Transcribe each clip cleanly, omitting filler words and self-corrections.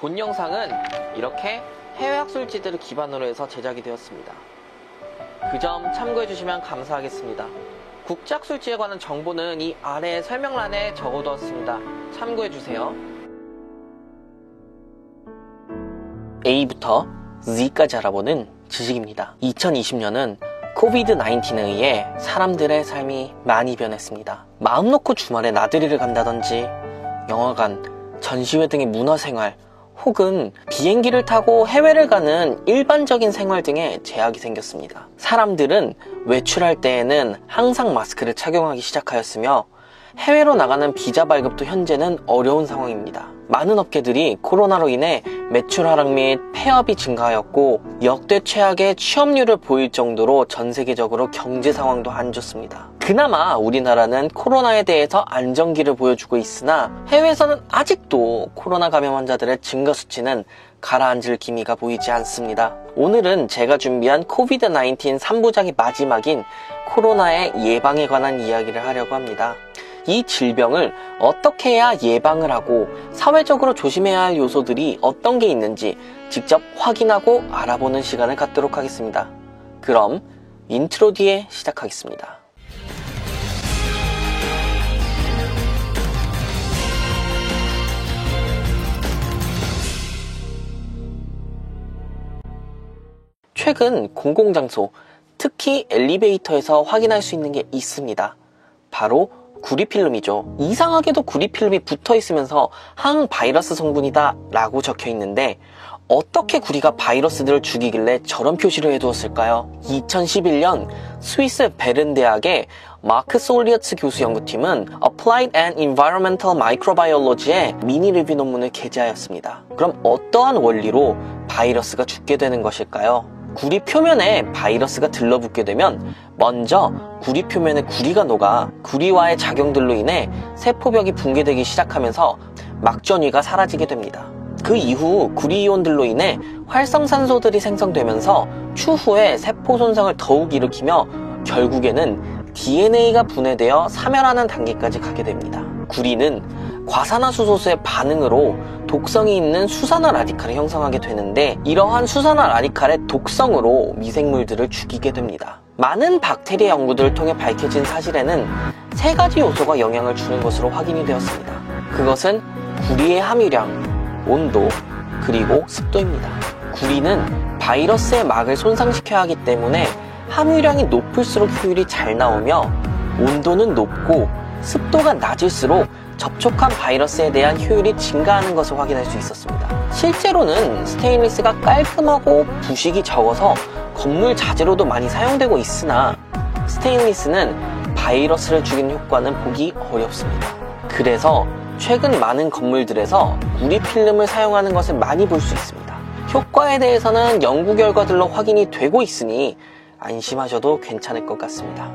본 영상은 이렇게 해외 학술지들을 기반으로 해서 제작이 되었습니다. 그 점 참고해 주시면 감사하겠습니다. 국제학술지에 관한 정보는 이 아래 설명란에 적어두었습니다. 참고해 주세요. A부터 Z까지 알아보는 지식입니다. 2020년은 코비드-19에 의해 사람들의 삶이 많이 변했습니다. 마음 놓고 주말에 나들이를 간다든지 영화관, 전시회 등의 문화생활 혹은 비행기를 타고 해외를 가는 일반적인 생활 등에 제약이 생겼습니다. 사람들은 외출할 때에는 항상 마스크를 착용하기 시작하였으며 해외로 나가는 비자 발급도 현재는 어려운 상황입니다. 많은 업계들이 코로나로 인해 매출 하락 및 폐업이 증가하였고 역대 최악의 취업률을 보일 정도로 전 세계적으로 경제 상황도 안 좋습니다. 그나마 우리나라는 코로나에 대해서 안정기를 보여주고 있으나 해외에서는 아직도 코로나 감염 환자들의 증가 수치는 가라앉을 기미가 보이지 않습니다. 오늘은 제가 준비한 코비드-19 3부작의 마지막인 코로나의 예방에 관한 이야기를 하려고 합니다. 이 질병을 어떻게 해야 예방을 하고 사회적으로 조심해야 할 요소들이 어떤 게 있는지 직접 확인하고 알아보는 시간을 갖도록 하겠습니다. 그럼 인트로 뒤에 시작하겠습니다. 최근 공공장소, 특히 엘리베이터에서 확인할 수 있는 게 있습니다. 바로 구리필름이죠. 이상하게도 구리필름이 붙어있으면서 항바이러스 성분이다 라고 적혀있는데 어떻게 구리가 바이러스들을 죽이길래 저런 표시를 해두었을까요? 2011년 스위스 베른 대학의 마크 솔리어츠 교수 연구팀은 Applied and Environmental Microbiology의 미니 리뷰 논문을 게재하였습니다. 그럼 어떠한 원리로 바이러스가 죽게 되는 것일까요? 구리 표면에 바이러스가 들러붙게 되면 먼저 구리 표면에 구리가 녹아 구리와의 작용들로 인해 세포벽이 붕괴되기 시작하면서 막전위가 사라지게 됩니다. 그 이후 구리이온들로 인해 활성산소들이 생성되면서 추후에 세포 손상을 더욱 일으키며 결국에는 DNA가 분해되어 사멸하는 단계까지 가게 됩니다. 구리는 과산화수소수의 반응으로 독성이 있는 수산화 라디칼을 형성하게 되는데 이러한 수산화 라디칼의 독성으로 미생물들을 죽이게 됩니다. 많은 박테리아 연구들을 통해 밝혀진 사실에는 세 가지 요소가 영향을 주는 것으로 확인이 되었습니다. 그것은 구리의 함유량, 온도, 그리고 습도입니다. 구리는 바이러스의 막을 손상시켜야 하기 때문에 함유량이 높을수록 효율이 잘 나오며 온도는 높고 습도가 낮을수록 접촉한 바이러스에 대한 효율이 증가하는 것을 확인할 수 있었습니다. 실제로는 스테인리스가 깔끔하고 부식이 적어서 건물 자재로도 많이 사용되고 있으나 스테인리스는 바이러스를 죽이는 효과는 보기 어렵습니다. 그래서 최근 많은 건물들에서 구리 필름을 사용하는 것을 많이 볼 수 있습니다. 효과에 대해서는 연구 결과들로 확인이 되고 있으니 안심하셔도 괜찮을 것 같습니다.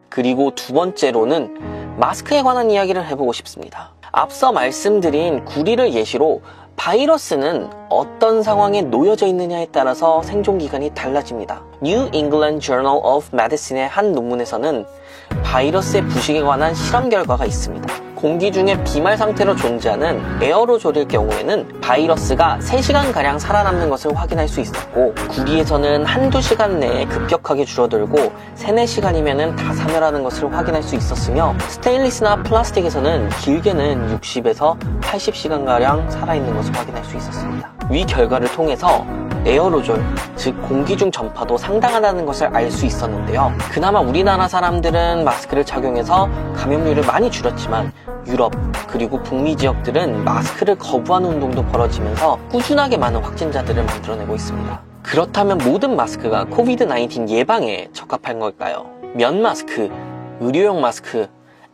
그리고 두 번째로는 마스크에 관한 이야기를 해보고 싶습니다. 앞서 말씀드린 구리를 예시로 바이러스는 어떤 상황에 놓여져 있느냐에 따라서 생존기간이 달라집니다. New England Journal of Medicine의 한 논문에서는 바이러스의 부식에 관한 실험 결과가 있습니다. 공기 중에 비말 상태로 존재하는 에어로졸일 경우에는 바이러스가 3시간가량 살아남는 것을 확인할 수 있었고 구리에서는 한두 시간 내에 급격하게 줄어들고 3-4시간이면 다 사멸하는 것을 확인할 수 있었으며 스테인리스나 플라스틱에서는 길게는 60에서 80시간가량 살아있는 것을 확인할 수 있었습니다. 위 결과를 통해서 에어로졸, 즉 공기 중 전파도 상당하다는 것을 알 수 있었는데요. 그나마 우리나라 사람들은 마스크를 착용해서 감염률을 많이 줄였지만 유럽 그리고 북미 지역들은 마스크를 거부하는 운동도 벌어지면서 꾸준하게 많은 확진자들을 만들어내고 있습니다. 그렇다면 모든 마스크가 코비드-19 예방에 적합한 걸까요? 면 마스크, 의료용 마스크,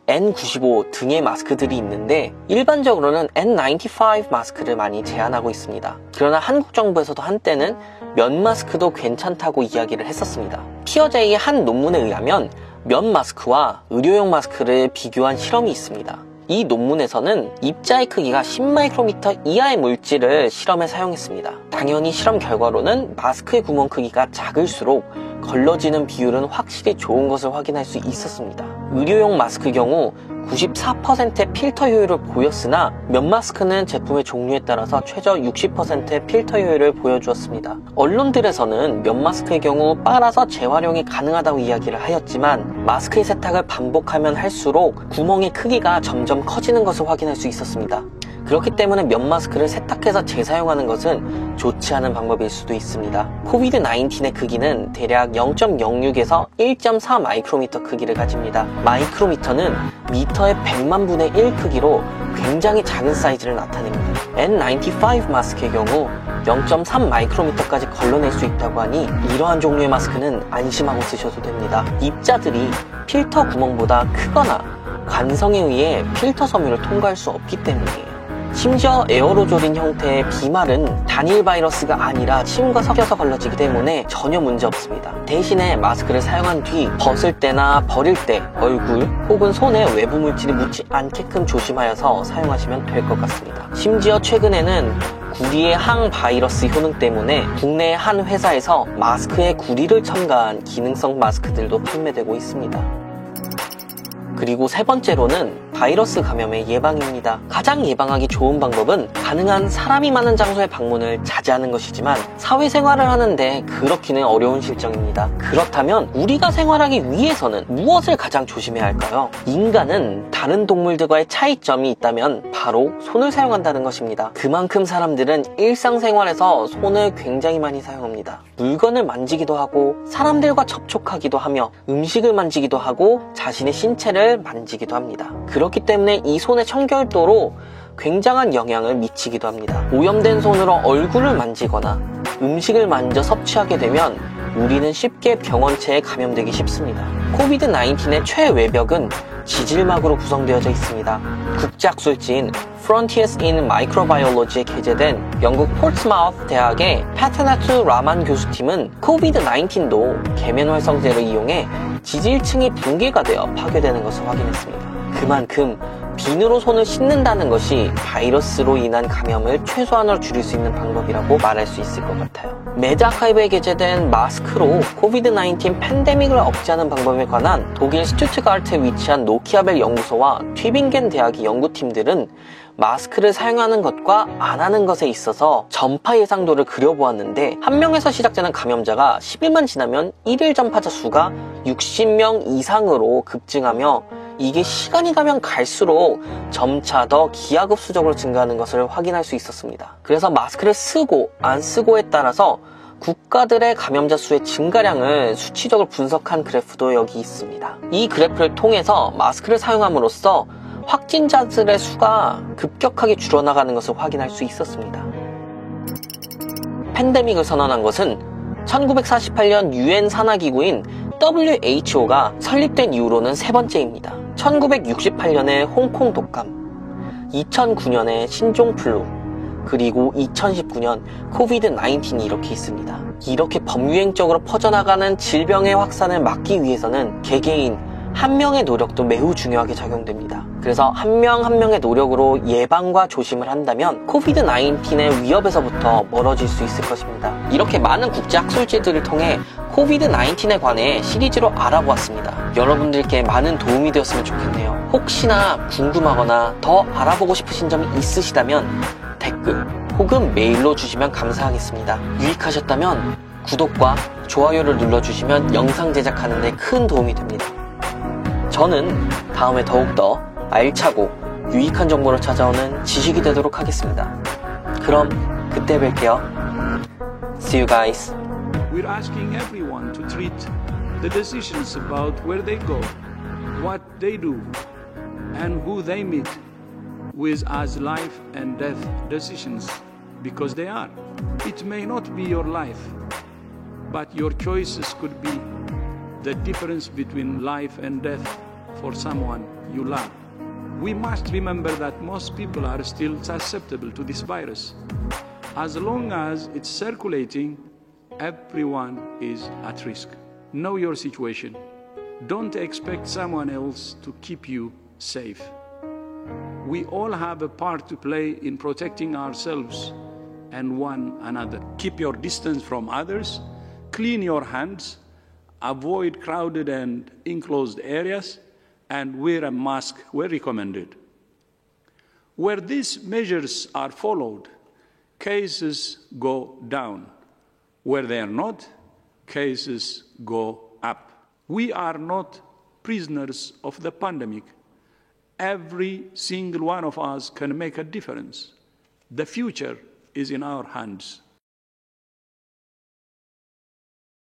N95 등의 마스크들이 있는데 일반적으로는 N95 마스크를 많이 제한하고 있습니다. 그러나 한국 정부에서도 한때는 면 마스크도 괜찮다고 이야기를 했었습니다. 피어제이의 한 논문에 의하면 면 마스크와 의료용 마스크를 비교한 실험이 있습니다. 이 논문에서는 입자의 크기가 10마이크로미터 이하의 물질을 실험에 사용했습니다. 당연히 실험 결과로는 마스크의 구멍 크기가 작을수록 걸러지는 비율은 확실히 좋은 것을 확인할 수 있었습니다. 의료용 마스크 경우 94%의 필터 효율을 보였으나 면 마스크는 제품의 종류에 따라서 최저 60%의 필터 효율을 보여주었습니다. 언론들에서는 면 마스크의 경우 빨아서 재활용이 가능하다고 이야기를 하였지만 마스크의 세탁을 반복하면 할수록 구멍의 크기가 점점 커지는 것을 확인할 수 있었습니다. 그렇기 때문에 면 마스크를 세탁해서 재사용하는 것은 좋지 않은 방법일 수도 있습니다. 코비드-19의 크기는 대략 0.06에서 1.4 마이크로미터 크기를 가집니다. 마이크로미터는 미터의 100만 분의 1 크기로 굉장히 작은 사이즈를 나타냅니다. N95 마스크의 경우 0.3 마이크로미터까지 걸러낼 수 있다고 하니 이러한 종류의 마스크는 안심하고 쓰셔도 됩니다. 입자들이 필터 구멍보다 크거나 관성에 의해 필터 섬유를 통과할 수 없기 때문이에요. 심지어 에어로졸인 형태의 비말은 단일 바이러스가 아니라 침과 섞여서 걸러지기 때문에 전혀 문제 없습니다. 대신에 마스크를 사용한 뒤 벗을 때나 버릴 때 얼굴 혹은 손에 외부 물질이 묻지 않게끔 조심하여서 사용하시면 될 것 같습니다. 심지어 최근에는 구리의 항바이러스 효능 때문에 국내의 한 회사에서 마스크에 구리를 첨가한 기능성 마스크들도 판매되고 있습니다. 그리고 세 번째로는 바이러스 감염의 예방입니다. 가장 예방하기 좋은 방법은 가능한 사람이 많은 장소의 방문을 자제하는 것이지만 사회생활을 하는데 그렇기는 어려운 실정입니다. 그렇다면 우리가 생활하기 위해서는 무엇을 가장 조심해야 할까요? 인간은 다른 동물들과의 차이점이 있다면 바로 손을 사용한다는 것입니다. 그만큼 사람들은 일상생활에서 손을 굉장히 많이 사용합니다. 물건을 만지기도 하고 사람들과 접촉하기도 하며 음식을 만지기도 하고 자신의 신체를 만지기도 합니다. 그렇기 때문에 이 손의 청결도로 굉장한 영향을 미치기도 합니다. 오염된 손으로 얼굴을 만지거나 음식을 만져 섭취하게 되면 우리는 쉽게 병원체에 감염되기 쉽습니다. 코비드-19의 최외벽은 지질막으로 구성되어져 있습니다. 국제학술지인 Frontiers in Microbiology에 게재된 영국 포츠마우스 대학의 파트나투 라만 교수팀은 코비드-19도 계면 활성제를 이용해 지질층이 붕괴가 되어 파괴되는 것을 확인했습니다. 그만큼 비누로 손을 씻는다는 것이 바이러스로 인한 감염을 최소한으로 줄일 수 있는 방법이라고 말할 수 있을 것 같아요. 매드아카이브에 게재된 마스크로 코비드-19 팬데믹을 억제하는 방법에 관한 독일 슈투트가르트에 위치한 노키아벨 연구소와 튜빙겐 대학의 연구팀들은 마스크를 사용하는 것과 안 하는 것에 있어서 전파 예상도를 그려보았는데 한 명에서 시작되는 감염자가 10일만 지나면 1일 전파자 수가 60명 이상으로 급증하며 이게 시간이 가면 갈수록 점차 더 기하급수적으로 증가하는 것을 확인할 수 있었습니다. 그래서 마스크를 쓰고 안 쓰고에 따라서 국가들의 감염자 수의 증가량을 수치적으로 분석한 그래프도 여기 있습니다. 이 그래프를 통해서 마스크를 사용함으로써 확진자들의 수가 급격하게 줄어나가는 것을 확인할 수 있었습니다. 팬데믹을 선언한 것은 1948년 유엔 산하기구인 WHO가 설립된 이후로는 세 번째입니다. 1968년에 홍콩 독감, 2009년에 신종플루, 그리고 2019년 코비드-19이 이렇게 있습니다. 이렇게 범유행적으로 퍼져나가는 질병의 확산을 막기 위해서는 개개인 한 명의 노력도 매우 중요하게 작용됩니다. 그래서 한 명 한 명의 노력으로 예방과 조심을 한다면 코비드-19의 위협에서부터 멀어질 수 있을 것입니다. 이렇게 많은 국제학술지들을 통해 코비드-19에 관해 시리즈로 알아보았습니다. 여러분들께 많은 도움이 되었으면 좋겠네요. 혹시나 궁금하거나 더 알아보고 싶으신 점이 있으시다면 댓글 혹은 메일로 주시면 감사하겠습니다. 유익하셨다면 구독과 좋아요를 눌러주시면 영상 제작하는 데 큰 도움이 됩니다. 저는 다음에 더욱더 알차고 유익한 정보를 찾아오는 지식이 되도록 하겠습니다. 그럼 그때 뵐게요. See you guys. We're asking everyone to treat the decisions about where they go, what they do, and who they meet with as life and death decisions, because they are. It may not be your life, but your choices could be the difference between life and death for someone you love. We must remember that most people are still susceptible to this virus. As long as it's circulating, everyone is at risk. Know your situation. Don't expect someone else to keep you safe. We all have a part to play in protecting ourselves and one another. Keep your distance from others, clean your hands, avoid crowded and enclosed areas, and wear a mask where recommended. Where these measures are followed, cases go down. Where they are not, cases go up. We are not prisoners of the pandemic. Every single one of us can make a difference. The future is in our hands.